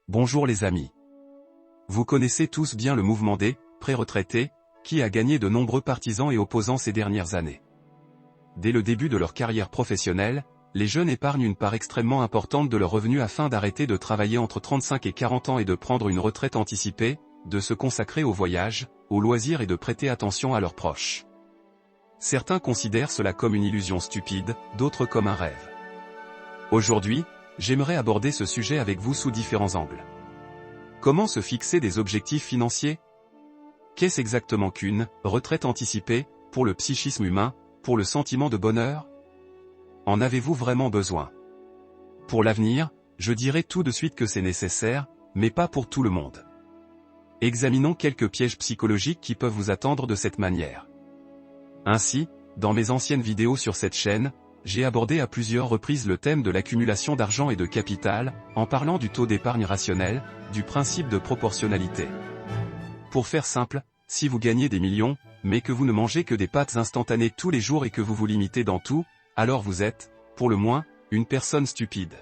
Bonjour les amis. Vous connaissez tous bien le mouvement des pré-retraités, qui a gagné de nombreux partisans et opposants ces dernières années. Dès le début de leur carrière professionnelle, les jeunes épargnent une part extrêmement importante de leurs revenus afin d'arrêter de travailler entre 35 et 40 ans et de prendre une retraite anticipée, de se consacrer au voyage, aux loisirs et de prêter attention à leurs proches. Certains considèrent cela comme une illusion stupide, d'autres comme un rêve. Aujourd'hui, j'aimerais aborder ce sujet avec vous sous différents angles. Comment se fixer des objectifs financiers? Qu'est-ce exactement qu'une retraite anticipée, pour le psychisme humain, pour le sentiment de bonheur? En avez-vous vraiment besoin? Pour l'avenir, je dirais tout de suite que c'est nécessaire, mais pas pour tout le monde. Examinons quelques pièges psychologiques qui peuvent vous attendre de cette manière. Ainsi, dans mes anciennes vidéos sur cette chaîne, j'ai abordé à plusieurs reprises le thème de l'accumulation d'argent et de capital, en parlant du taux d'épargne rationnel, du principe de proportionnalité. Pour faire simple, si vous gagnez des millions, mais que vous ne mangez que des pâtes instantanées tous les jours et que vous vous limitez dans tout, alors vous êtes, pour le moins, une personne stupide.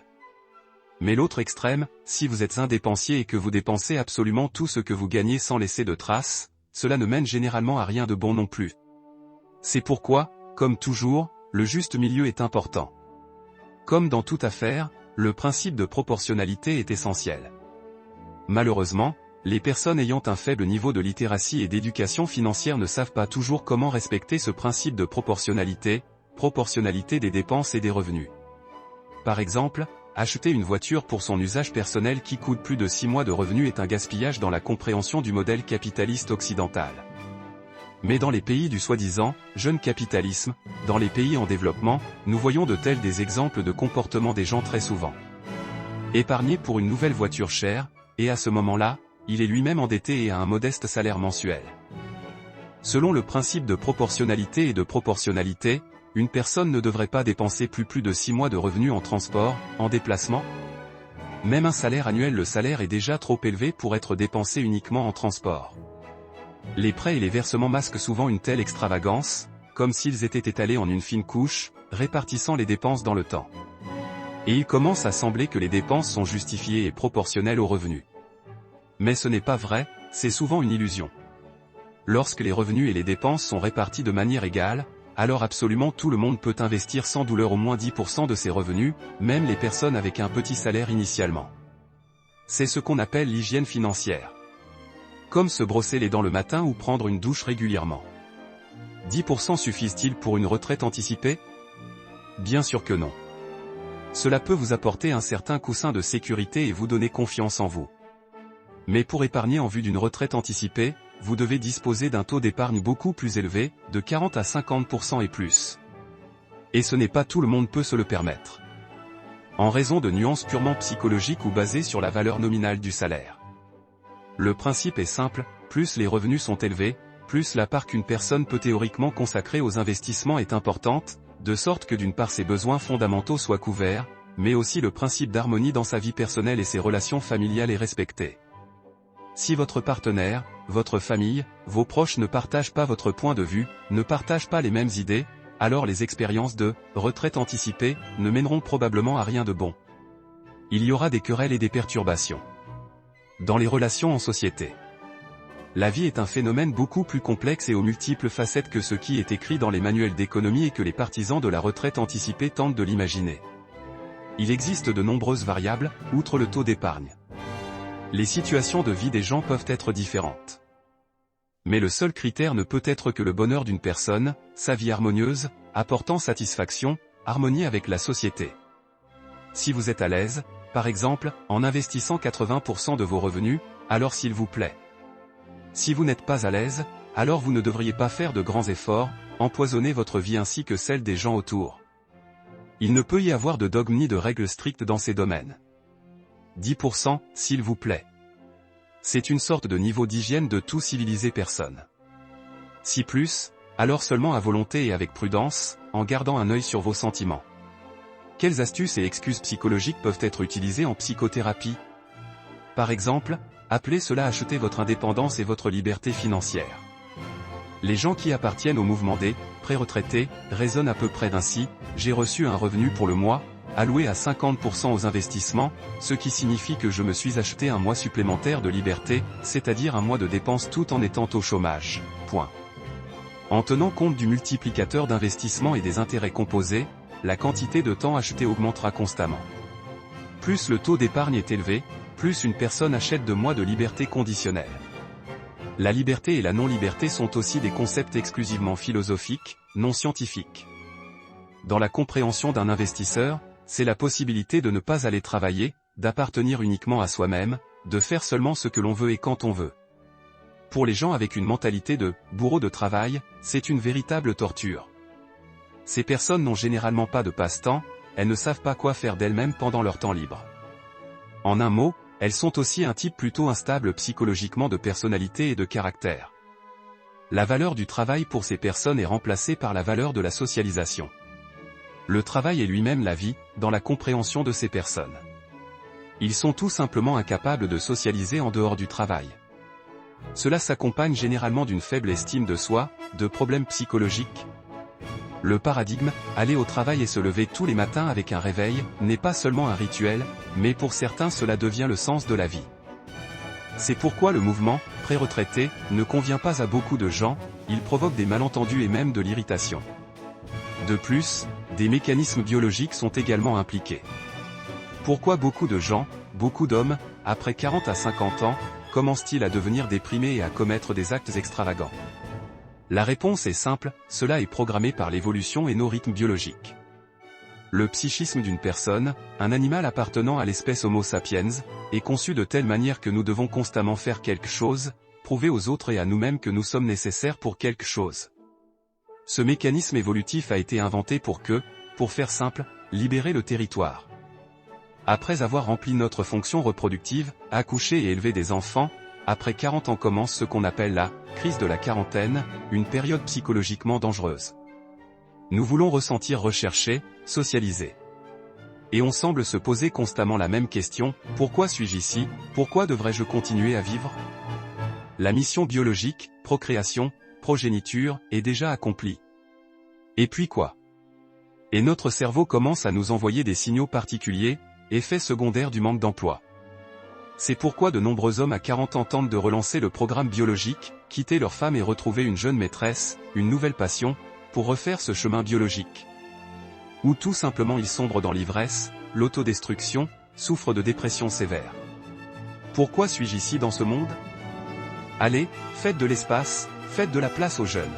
Mais l'autre extrême, si vous êtes un dépensier et que vous dépensez absolument tout ce que vous gagnez sans laisser de traces, cela ne mène généralement à rien de bon non plus. C'est pourquoi, comme toujours, le juste milieu est important. Comme dans toute affaire, le principe de proportionnalité est essentiel. Malheureusement, les personnes ayant un faible niveau de littératie et d'éducation financière ne savent pas toujours comment respecter ce principe de proportionnalité des dépenses et des revenus. Par exemple, acheter une voiture pour son usage personnel qui coûte plus de 6 mois de revenus est un gaspillage dans la compréhension du modèle capitaliste occidental. Mais dans les pays du soi-disant jeune capitalisme, dans les pays en développement, nous voyons de tels des exemples de comportement des gens très souvent. Épargner pour une nouvelle voiture chère, et à ce moment-là, il est lui-même endetté et a un modeste salaire mensuel. Selon le principe de proportionnalité et de proportionnalité, une personne ne devrait pas dépenser plus de 6 mois de revenus en transport, en déplacement. Même un salaire annuel, le salaire est déjà trop élevé pour être dépensé uniquement en transport. Les prêts et les versements masquent souvent une telle extravagance, comme s'ils étaient étalés en une fine couche, répartissant les dépenses dans le temps. Et il commence à sembler que les dépenses sont justifiées et proportionnelles aux revenus. Mais ce n'est pas vrai, c'est souvent une illusion. Lorsque les revenus et les dépenses sont répartis de manière égale, alors absolument tout le monde peut investir sans douleur au moins 10% de ses revenus, même les personnes avec un petit salaire initialement. C'est ce qu'on appelle l'hygiène financière. Comme se brosser les dents le matin ou prendre une douche régulièrement. 10% suffisent-ils pour une retraite anticipée? Bien sûr que non. Cela peut vous apporter un certain coussin de sécurité et vous donner confiance en vous. Mais pour épargner en vue d'une retraite anticipée, vous devez disposer d'un taux d'épargne beaucoup plus élevé, de 40 à 50% et plus. Et ce n'est pas tout le monde peut se le permettre. En raison de nuances purement psychologiques ou basées sur la valeur nominale du salaire. Le principe est simple, plus les revenus sont élevés, plus la part qu'une personne peut théoriquement consacrer aux investissements est importante, de sorte que d'une part ses besoins fondamentaux soient couverts, mais aussi le principe d'harmonie dans sa vie personnelle et ses relations familiales est respecté. Si votre partenaire, votre famille, vos proches ne partagent pas votre point de vue, ne partagent pas les mêmes idées, alors les expériences de retraite anticipée ne mèneront probablement à rien de bon. Il y aura des querelles et des perturbations. Dans les relations en société. La vie est un phénomène beaucoup plus complexe et aux multiples facettes que ce qui est écrit dans les manuels d'économie et que les partisans de la retraite anticipée tentent de l'imaginer. Il existe de nombreuses variables, outre le taux d'épargne. Les situations de vie des gens peuvent être différentes. Mais le seul critère ne peut être que le bonheur d'une personne, sa vie harmonieuse, apportant satisfaction, harmonie avec la société. Si vous êtes à l'aise, par exemple, en investissant 80% de vos revenus, alors s'il vous plaît. Si vous n'êtes pas à l'aise, alors vous ne devriez pas faire de grands efforts, empoisonner votre vie ainsi que celle des gens autour. Il ne peut y avoir de dogme ni de règles strictes dans ces domaines. 10%, s'il vous plaît. C'est une sorte de niveau d'hygiène de tout civilisé personne. Si plus, alors seulement à volonté et avec prudence, en gardant un œil sur vos sentiments. Quelles astuces et excuses psychologiques peuvent être utilisées en psychothérapie? Par exemple, appelez cela acheter votre indépendance et votre liberté financière. Les gens qui appartiennent au mouvement des pré-retraités raisonnent à peu près ainsi: j'ai reçu un revenu pour le mois, alloué à 50% aux investissements, ce qui signifie que je me suis acheté un mois supplémentaire de liberté, c'est-à-dire un mois de dépenses tout en étant au chômage. Point. En tenant compte du multiplicateur d'investissement et des intérêts composés, la quantité de temps acheté augmentera constamment. Plus le taux d'épargne est élevé, plus une personne achète de mois de liberté conditionnelle. La liberté et la non-liberté sont aussi des concepts exclusivement philosophiques, non scientifiques. Dans la compréhension d'un investisseur, c'est la possibilité de ne pas aller travailler, d'appartenir uniquement à soi-même, de faire seulement ce que l'on veut et quand on veut. Pour les gens avec une mentalité de « bourreau de travail », c'est une véritable torture. Ces personnes n'ont généralement pas de passe-temps, elles ne savent pas quoi faire d'elles-mêmes pendant leur temps libre. En un mot, elles sont aussi un type plutôt instable psychologiquement de personnalité et de caractère. La valeur du travail pour ces personnes est remplacée par la valeur de la socialisation. Le travail est lui-même la vie, dans la compréhension de ces personnes. Ils sont tout simplement incapables de socialiser en dehors du travail. Cela s'accompagne généralement d'une faible estime de soi, de problèmes psychologiques. Le paradigme, aller au travail et se lever tous les matins avec un réveil, n'est pas seulement un rituel, mais pour certains cela devient le sens de la vie. C'est pourquoi le mouvement « pré-retraité » ne convient pas à beaucoup de gens, il provoque des malentendus et même de l'irritation. De plus, des mécanismes biologiques sont également impliqués. Pourquoi beaucoup de gens, beaucoup d'hommes, après 40 à 50 ans, commencent-ils à devenir déprimés et à commettre des actes extravagants? La réponse est simple, cela est programmé par l'évolution et nos rythmes biologiques. Le psychisme d'une personne, un animal appartenant à l'espèce Homo sapiens, est conçu de telle manière que nous devons constamment faire quelque chose, prouver aux autres et à nous-mêmes que nous sommes nécessaires pour quelque chose. Ce mécanisme évolutif a été inventé pour faire simple, libérer le territoire. Après avoir rempli notre fonction reproductive, accoucher et élever des enfants, après 40 ans commence ce qu'on appelle la crise de la quarantaine, une période psychologiquement dangereuse. Nous voulons ressentir rechercher, socialiser. Et on semble se poser constamment la même question, pourquoi suis-je ici, pourquoi devrais-je continuer à vivre? La mission biologique, procréation, progéniture, est déjà accomplie. Et puis quoi? Et notre cerveau commence à nous envoyer des signaux particuliers, effet secondaire du manque d'emploi. C'est pourquoi de nombreux hommes à 40 ans tentent de relancer le programme biologique, quitter leur femme et retrouver une jeune maîtresse, une nouvelle passion, pour refaire ce chemin biologique. Ou tout simplement ils sombrent dans l'ivresse, l'autodestruction, souffrent de dépression sévère. Pourquoi suis-je ici dans ce monde? Allez, faites de l'espace, faites de la place aux jeunes.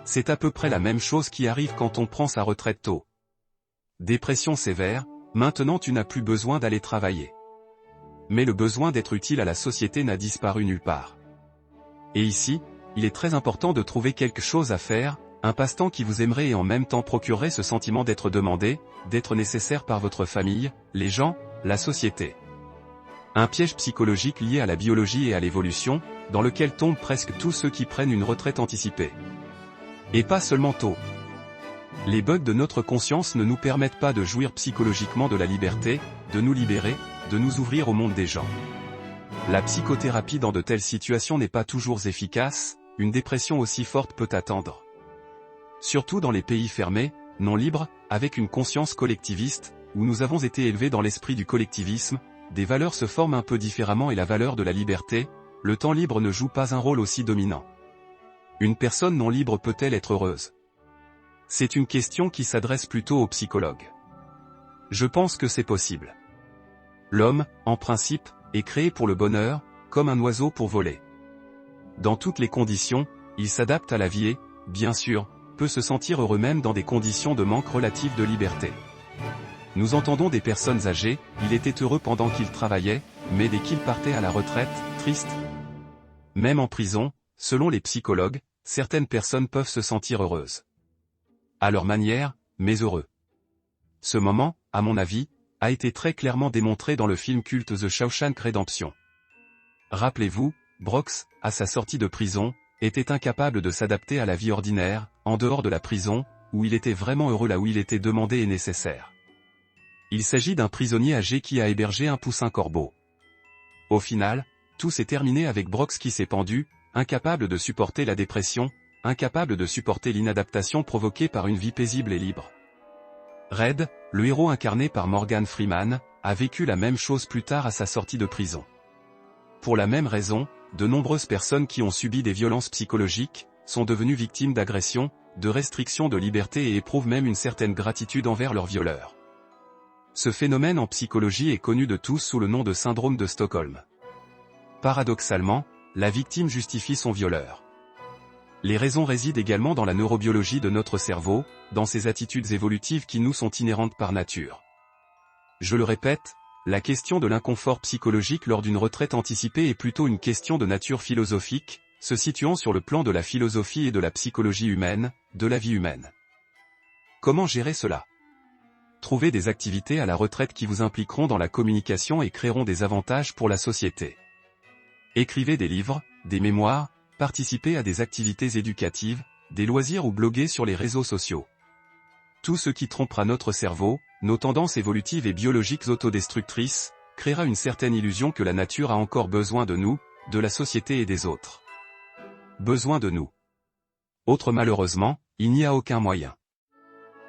C'est à peu près la même chose qui arrive quand on prend sa retraite tôt. Dépression sévère, maintenant tu n'as plus besoin d'aller travailler. Mais le besoin d'être utile à la société n'a disparu nulle part. Et ici, il est très important de trouver quelque chose à faire, un passe-temps qui vous aimerait et en même temps procurerait ce sentiment d'être demandé, d'être nécessaire par votre famille, les gens, la société. Un piège psychologique lié à la biologie et à l'évolution, dans lequel tombent presque tous ceux qui prennent une retraite anticipée. Et pas seulement tôt. Les bugs de notre conscience ne nous permettent pas de jouir psychologiquement de la liberté, de nous libérer, de nous ouvrir au monde des gens. La psychothérapie dans de telles situations n'est pas toujours efficace, une dépression aussi forte peut attendre. Surtout dans les pays fermés, non libres, avec une conscience collectiviste, où nous avons été élevés dans l'esprit du collectivisme, des valeurs se forment un peu différemment et la valeur de la liberté, le temps libre ne joue pas un rôle aussi dominant. Une personne non libre peut-elle être heureuse? C'est une question qui s'adresse plutôt aux psychologues. Je pense que c'est possible. L'homme, en principe, est créé pour le bonheur, comme un oiseau pour voler. Dans toutes les conditions, il s'adapte à la vie et, bien sûr, peut se sentir heureux même dans des conditions de manque relatif de liberté. Nous entendons des personnes âgées, il était heureux pendant qu'il travaillait, mais dès qu'il partait à la retraite, triste. Même en prison, selon les psychologues, certaines personnes peuvent se sentir heureuses. À leur manière, mais heureux. Ce moment, à mon avis, a été très clairement démontré dans le film culte The Shawshank Redemption. Rappelez-vous, Brooks, à sa sortie de prison, était incapable de s'adapter à la vie ordinaire, en dehors de la prison, où il était vraiment heureux là où il était demandé et nécessaire. Il s'agit d'un prisonnier âgé qui a hébergé un poussin corbeau. Au final, tout s'est terminé avec Brooks qui s'est pendu, incapable de supporter la dépression, incapable de supporter l'inadaptation provoquée par une vie paisible et libre. Red, le héros incarné par Morgan Freeman, a vécu la même chose plus tard à sa sortie de prison. Pour la même raison, de nombreuses personnes qui ont subi des violences psychologiques, sont devenues victimes d'agressions, de restrictions de liberté et éprouvent même une certaine gratitude envers leurs violeurs. Ce phénomène en psychologie est connu de tous sous le nom de syndrome de Stockholm. Paradoxalement, la victime justifie son violeur. Les raisons résident également dans la neurobiologie de notre cerveau, dans ces attitudes évolutives qui nous sont inhérentes par nature. Je le répète, la question de l'inconfort psychologique lors d'une retraite anticipée est plutôt une question de nature philosophique, se situant sur le plan de la philosophie et de la psychologie humaine, de la vie humaine. Comment gérer cela? Trouvez des activités à la retraite qui vous impliqueront dans la communication et créeront des avantages pour la société. Écrivez des livres, des mémoires, participez à des activités éducatives, des loisirs ou bloguez sur les réseaux sociaux. Tout ce qui trompera notre cerveau, nos tendances évolutives et biologiques autodestructrices, créera une certaine illusion que la nature a encore besoin de nous, de la société et des autres. Besoin de nous. Autre malheureusement, il n'y a aucun moyen.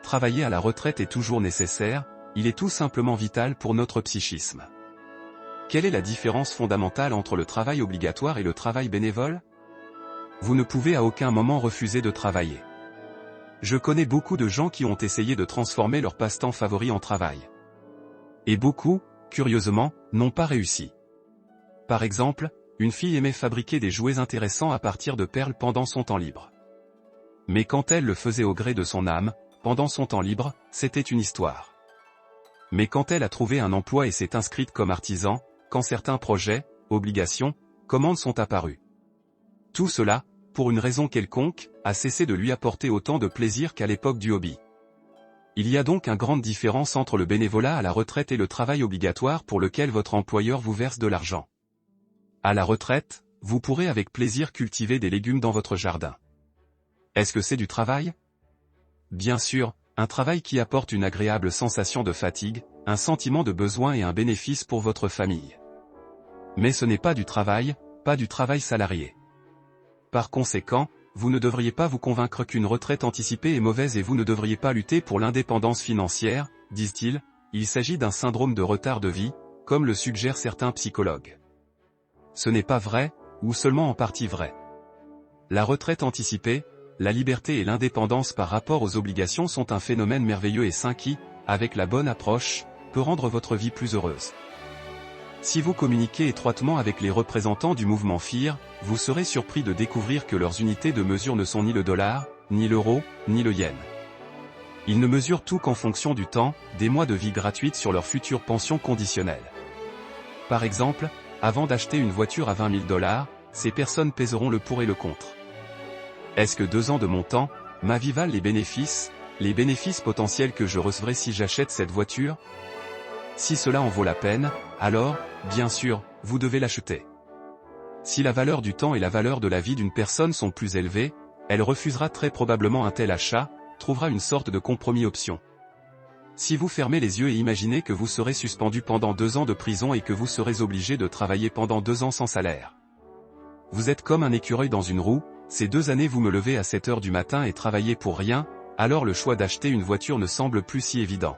Travailler à la retraite est toujours nécessaire, il est tout simplement vital pour notre psychisme. Quelle est la différence fondamentale entre le travail obligatoire et le travail bénévole? Vous ne pouvez à aucun moment refuser de travailler. Je connais beaucoup de gens qui ont essayé de transformer leur passe-temps favori en travail. Et beaucoup, curieusement, n'ont pas réussi. Par exemple, une fille aimait fabriquer des jouets intéressants à partir de perles pendant son temps libre. Mais quand elle le faisait au gré de son âme, pendant son temps libre, c'était une histoire. Mais quand elle a trouvé un emploi et s'est inscrite comme artisan, quand certains projets, obligations, commandes sont apparus. Tout cela, pour une raison quelconque, a cessé de lui apporter autant de plaisir qu'à l'époque du hobby. Il y a donc une grande différence entre le bénévolat à la retraite et le travail obligatoire pour lequel votre employeur vous verse de l'argent. À la retraite, vous pourrez avec plaisir cultiver des légumes dans votre jardin. Est-ce que c'est du travail? Bien sûr, un travail qui apporte une agréable sensation de fatigue, un sentiment de besoin et un bénéfice pour votre famille. Mais ce n'est pas du travail salarié. Par conséquent, vous ne devriez pas vous convaincre qu'une retraite anticipée est mauvaise et vous ne devriez pas lutter pour l'indépendance financière, disent-ils, il s'agit d'un syndrome de retard de vie, comme le suggèrent certains psychologues. Ce n'est pas vrai, ou seulement en partie vrai. La retraite anticipée, la liberté et l'indépendance par rapport aux obligations sont un phénomène merveilleux et sain qui, avec la bonne approche, peut rendre votre vie plus heureuse. Si vous communiquez étroitement avec les représentants du mouvement FIR, vous serez surpris de découvrir que leurs unités de mesure ne sont ni le dollar, ni l'euro, ni le yen. Ils ne mesurent tout qu'en fonction du temps, des mois de vie gratuite sur leur future pension conditionnelle. Par exemple, avant d'acheter une voiture à 20 000 $, ces personnes pèseront le pour et le contre. Est-ce que 2 ans de mon temps, ma vie valent les bénéfices potentiels que je recevrai si j'achète cette voiture? Si cela en vaut la peine, alors, bien sûr, vous devez l'acheter. Si la valeur du temps et la valeur de la vie d'une personne sont plus élevées, elle refusera très probablement un tel achat, trouvera une sorte de compromis option. Si vous fermez les yeux et imaginez que vous serez suspendu pendant 2 ans de prison et que vous serez obligé de travailler pendant 2 ans sans salaire. Vous êtes comme un écureuil dans une roue, ces 2 années vous me levez à 7 heures du matin et travaillez pour rien, alors le choix d'acheter une voiture ne semble plus si évident.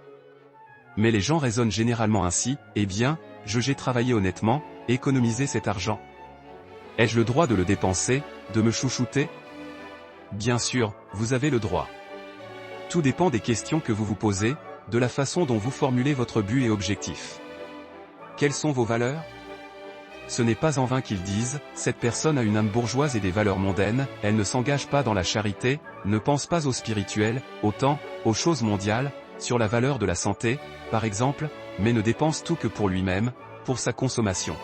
Mais les gens raisonnent généralement ainsi, eh bien, j'ai travaillé honnêtement, économisé cet argent. Ai-je le droit de le dépenser, de me chouchouter? Bien sûr, vous avez le droit. Tout dépend des questions que vous vous posez, de la façon dont vous formulez votre but et objectif. Quelles sont vos valeurs? Ce n'est pas en vain qu'ils disent, cette personne a une âme bourgeoise et des valeurs mondaines, elle ne s'engage pas dans la charité, ne pense pas au spirituel, au temps, aux choses mondiales, sur la valeur de la santé, par exemple, mais ne dépense tout que pour lui-même, pour sa consommation.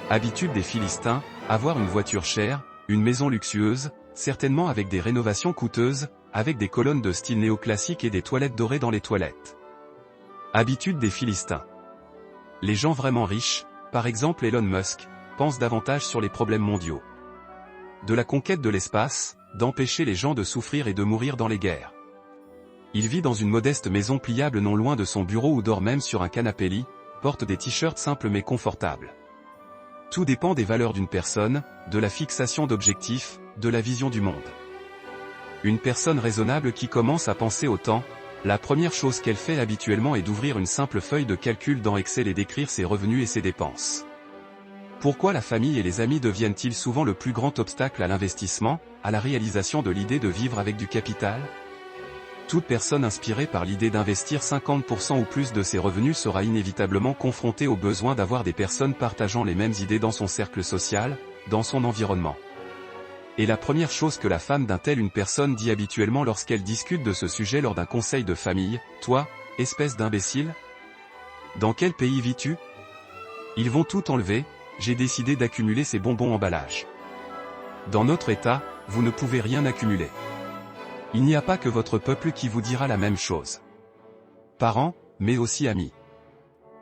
Habitude des Philistins, avoir une voiture chère, une maison luxueuse, certainement avec des rénovations coûteuses, avec des colonnes de style néoclassique et des toilettes dorées dans les toilettes. Habitude des Philistins. Les gens vraiment riches, par exemple Elon Musk, pensent davantage sur les problèmes mondiaux. De la conquête de l'espace, d'empêcher les gens de souffrir et de mourir dans les guerres. Il vit dans une modeste maison pliable non loin de son bureau ou dort même sur un canapé lit, porte des t-shirts simples mais confortables. Tout dépend des valeurs d'une personne, de la fixation d'objectifs, de la vision du monde. Une personne raisonnable qui commence à penser au temps, La première chose qu'elle fait habituellement est d'ouvrir une simple feuille de calcul dans Excel et d'écrire ses revenus et ses dépenses. Pourquoi la famille et les amis deviennent-ils souvent le plus grand obstacle à l'investissement, à la réalisation de l'idée de vivre avec du capital? Toute personne inspirée par l'idée d'investir 50% ou plus de ses revenus sera inévitablement confrontée au besoin d'avoir des personnes partageant les mêmes idées dans son cercle social, dans son environnement. Et la première chose que la femme une personne dit habituellement lorsqu'elle discute de ce sujet lors d'un conseil de famille: « Toi, espèce d'imbécile? Dans quel pays vis-tu? Ils vont tout enlever, j'ai décidé d'accumuler ces bonbons emballages. Dans notre état, vous ne pouvez rien accumuler. » Il n'y a pas que votre peuple qui vous dira la même chose. Parents, mais aussi amis.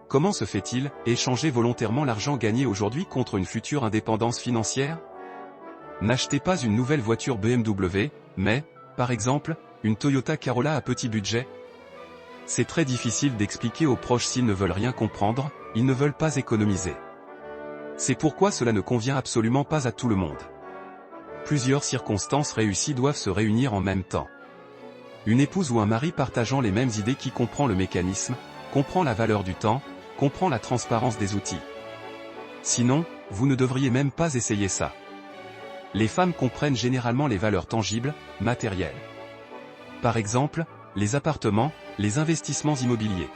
Comment se fait-il, échanger volontairement l'argent gagné aujourd'hui contre une future indépendance financière? N'achetez pas une nouvelle voiture BMW, mais, par exemple, une Toyota Corolla à petit budget. C'est très difficile d'expliquer aux proches s'ils ne veulent rien comprendre, ils ne veulent pas économiser. C'est pourquoi cela ne convient absolument pas à tout le monde. Plusieurs circonstances réussies doivent se réunir en même temps. Une épouse ou un mari partageant les mêmes idées, qui comprend le mécanisme, comprend la valeur du temps, comprend la transparence des outils. Sinon, vous ne devriez même pas essayer ça. Les femmes comprennent généralement les valeurs tangibles, matérielles. Par exemple, les appartements, les investissements immobiliers.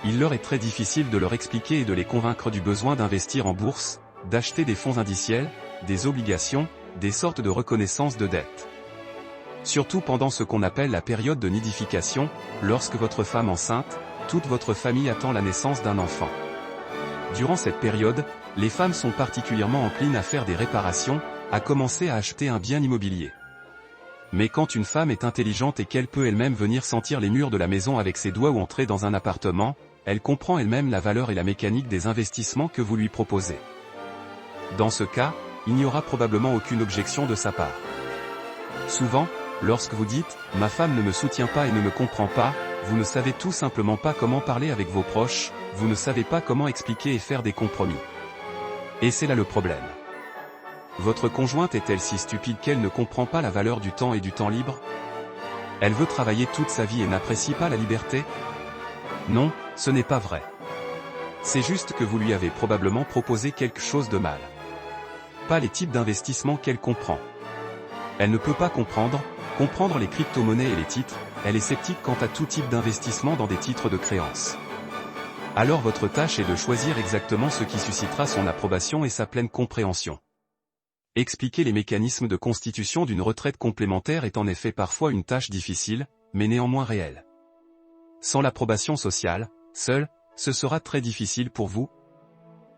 Il leur est très difficile de leur expliquer et de les convaincre du besoin d'investir en bourse, d'acheter des fonds indiciels, des obligations, des sortes de reconnaissance de dette. Surtout pendant ce qu'on appelle la période de nidification, lorsque votre femme enceinte, toute votre famille attend la naissance d'un enfant. Durant cette période, les femmes sont particulièrement enclines à faire des réparations, à commencer à acheter un bien immobilier. Mais quand une femme est intelligente et qu'elle peut elle-même venir sentir les murs de la maison avec ses doigts ou entrer dans un appartement, elle comprend elle-même la valeur et la mécanique des investissements que vous lui proposez. Dans ce cas, il n'y aura probablement aucune objection de sa part. Souvent, lorsque vous dites « ma femme ne me soutient pas et ne me comprend pas », vous ne savez tout simplement pas comment parler avec vos proches, vous ne savez pas comment expliquer et faire des compromis. Et c'est là le problème. Votre conjointe est-elle si stupide qu'elle ne comprend pas la valeur du temps et du temps libre? Elle veut travailler toute sa vie et n'apprécie pas la liberté? Non, ce n'est pas vrai. C'est juste que vous lui avez probablement proposé quelque chose de mal. Pas les types d'investissements qu'elle comprend. Elle ne peut pas comprendre les crypto-monnaies et les titres, elle est sceptique quant à tout type d'investissement dans des titres de créance. Alors votre tâche est de choisir exactement ce qui suscitera son approbation et sa pleine compréhension. Expliquer les mécanismes de constitution d'une retraite complémentaire est en effet parfois une tâche difficile, mais néanmoins réelle. Sans l'approbation sociale, seul, ce sera très difficile pour vous.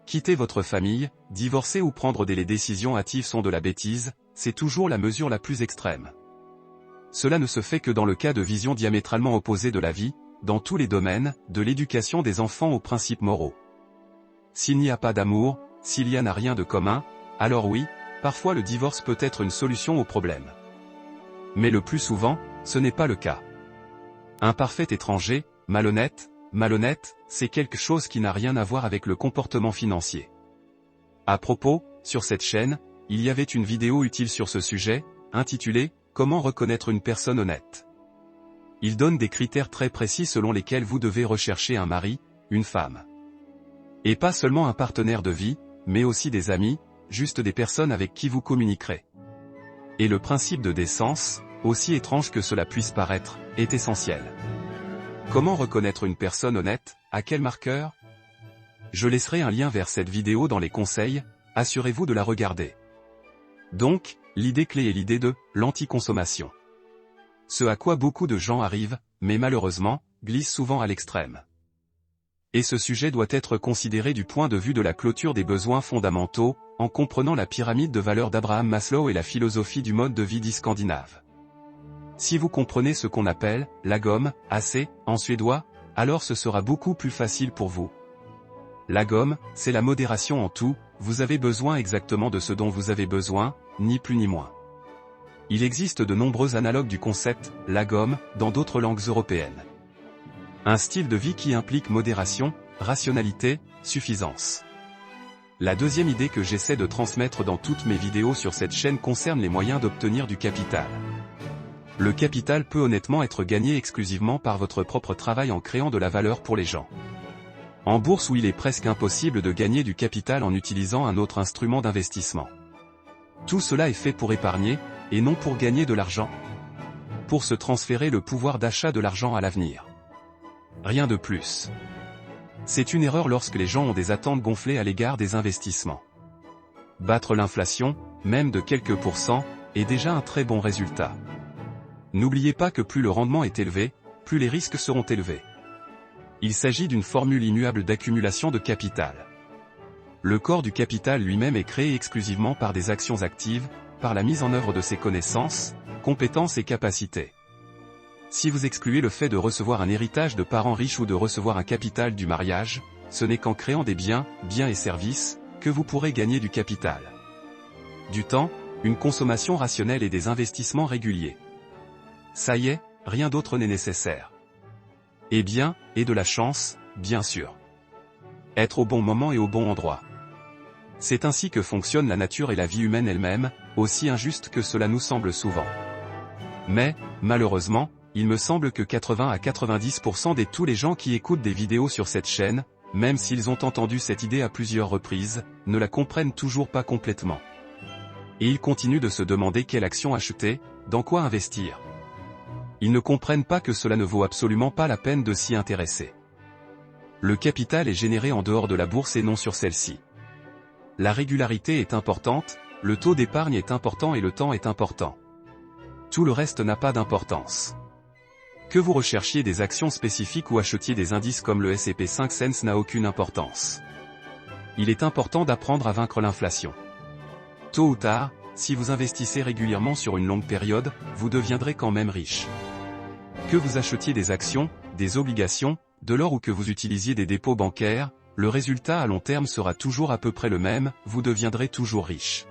Quitter votre famille, divorcer ou prendre des décisions hâtives sont de la bêtise, c'est toujours la mesure la plus extrême. Cela ne se fait que dans le cas de visions diamétralement opposées de la vie, dans tous les domaines, de l'éducation des enfants aux principes moraux. S'il n'y a pas d'amour, s'il y en a rien de commun, alors oui, parfois le divorce peut être une solution au problème. Mais le plus souvent, ce n'est pas le cas. Un parfait étranger, malhonnête, c'est quelque chose qui n'a rien à voir avec le comportement financier. À propos, sur cette chaîne, il y avait une vidéo utile sur ce sujet, intitulée « Comment reconnaître une personne honnête ». Il donne des critères très précis selon lesquels vous devez rechercher un mari, une femme. Et pas seulement un partenaire de vie, mais aussi des amis, juste des personnes avec qui vous communiquerez. Et le principe de décence, aussi étrange que cela puisse paraître, est essentiel. Comment reconnaître une personne honnête, à quel marqueur? Je laisserai un lien vers cette vidéo dans les conseils, assurez-vous de la regarder. Donc, l'idée clé est l'idée de l'anticonsommation. Ce à quoi beaucoup de gens arrivent, mais malheureusement, glissent souvent à l'extrême. Et ce sujet doit être considéré du point de vue de la clôture des besoins fondamentaux, en comprenant la pyramide de valeurs d'Abraham Maslow et la philosophie du mode de vie dit scandinave. Si vous comprenez ce qu'on appelle « lagom », AC, en suédois, alors ce sera beaucoup plus facile pour vous. Lagom, c'est la modération en tout, vous avez besoin exactement de ce dont vous avez besoin, ni plus ni moins. Il existe de nombreux analogues du concept « lagom » dans d'autres langues européennes. Un style de vie qui implique modération, rationalité, suffisance. La deuxième idée que j'essaie de transmettre dans toutes mes vidéos sur cette chaîne concerne les moyens d'obtenir du capital. Le capital peut honnêtement être gagné exclusivement par votre propre travail en créant de la valeur pour les gens. En bourse où il est presque impossible de gagner du capital en utilisant un autre instrument d'investissement. Tout cela est fait pour épargner, et non pour gagner de l'argent. Pour se transférer le pouvoir d'achat de l'argent à l'avenir. Rien de plus. C'est une erreur lorsque les gens ont des attentes gonflées à l'égard des investissements. Battre l'inflation, même de quelques pourcents, est déjà un très bon résultat. N'oubliez pas que plus le rendement est élevé, plus les risques seront élevés. Il s'agit d'une formule immuable d'accumulation de capital. Le corps du capital lui-même est créé exclusivement par des actions actives, par la mise en œuvre de ses connaissances, compétences et capacités. Si vous excluez le fait de recevoir un héritage de parents riches ou de recevoir un capital du mariage, ce n'est qu'en créant des biens et services, que vous pourrez gagner du capital. Du temps, une consommation rationnelle et des investissements réguliers. Ça y est, rien d'autre n'est nécessaire. Et de la chance, bien sûr. Être au bon moment et au bon endroit. C'est ainsi que fonctionne la nature et la vie humaine elle-même, aussi injuste que cela nous semble souvent. Mais, malheureusement, il me semble que 80 à 90% de tous les gens qui écoutent des vidéos sur cette chaîne, même s'ils ont entendu cette idée à plusieurs reprises, ne la comprennent toujours pas complètement. Et ils continuent de se demander quelle action acheter, dans quoi investir. Ils ne comprennent pas que cela ne vaut absolument pas la peine de s'y intéresser. Le capital est généré en dehors de la bourse et non sur celle-ci. La régularité est importante, le taux d'épargne est important et le temps est important. Tout le reste n'a pas d'importance. Que vous recherchiez des actions spécifiques ou achetiez des indices comme le S&P 500 n'a aucune importance. Il est important d'apprendre à vaincre l'inflation. Tôt ou tard, si vous investissez régulièrement sur une longue période, vous deviendrez quand même riche. Que vous achetiez des actions, des obligations, de l'or ou que vous utilisiez des dépôts bancaires, le résultat à long terme sera toujours à peu près le même, vous deviendrez toujours riche.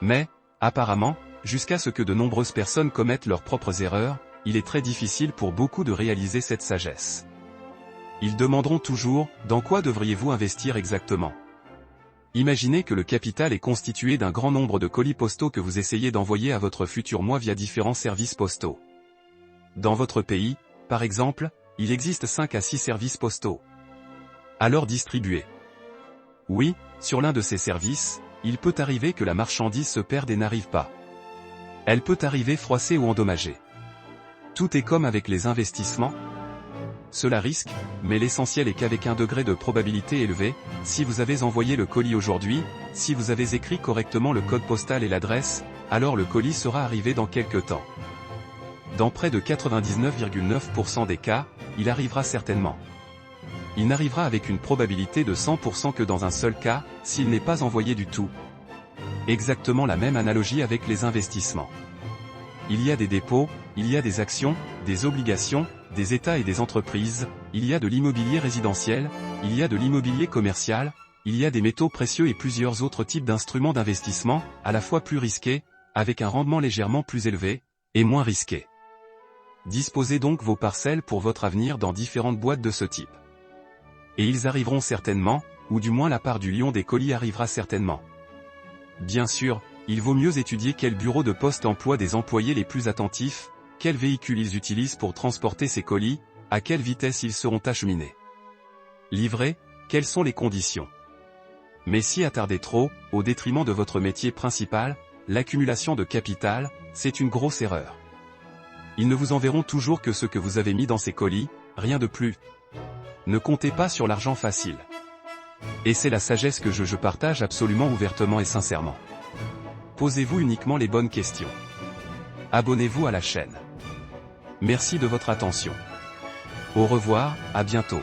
Mais, apparemment, jusqu'à ce que de nombreuses personnes commettent leurs propres erreurs, il est très difficile pour beaucoup de réaliser cette sagesse. Ils demanderont toujours, dans quoi devriez-vous investir exactement ? Imaginez que le capital est constitué d'un grand nombre de colis postaux que vous essayez d'envoyer à votre futur moi via différents services postaux. Dans votre pays, par exemple, il existe 5 à 6 services postaux. Alors distribuez. Oui, sur l'un de ces services, il peut arriver que la marchandise se perde et n'arrive pas. Elle peut arriver froissée ou endommagée. Tout est comme avec les investissements. Cela risque, mais l'essentiel est qu'avec un degré de probabilité élevé, si vous avez envoyé le colis aujourd'hui, si vous avez écrit correctement le code postal et l'adresse, alors le colis sera arrivé dans quelques temps. Dans près de 99,9% des cas, il arrivera certainement. Il n'arrivera avec une probabilité de 100% que dans un seul cas, s'il n'est pas envoyé du tout. Exactement la même analogie avec les investissements. Il y a des dépôts, il y a des actions, des obligations, des États et des entreprises, il y a de l'immobilier résidentiel, il y a de l'immobilier commercial, il y a des métaux précieux et plusieurs autres types d'instruments d'investissement, à la fois plus risqués, avec un rendement légèrement plus élevé, et moins risqués. Disposez donc vos parcelles pour votre avenir dans différentes boîtes de ce type. Et ils arriveront certainement, ou du moins la part du lion des colis arrivera certainement. Bien sûr, il vaut mieux étudier quel bureau de poste emploie des employés les plus attentifs, quel véhicule ils utilisent pour transporter ces colis, à quelle vitesse ils seront acheminés. Livrés, quelles sont les conditions. Mais si attarder trop, au détriment de votre métier principal, l'accumulation de capital, c'est une grosse erreur. Ils ne vous enverront toujours que ce que vous avez mis dans ces colis, rien de plus. Ne comptez pas sur l'argent facile. Et c'est la sagesse que je partage absolument ouvertement et sincèrement. Posez-vous uniquement les bonnes questions. Abonnez-vous à la chaîne. Merci de votre attention. Au revoir, à bientôt.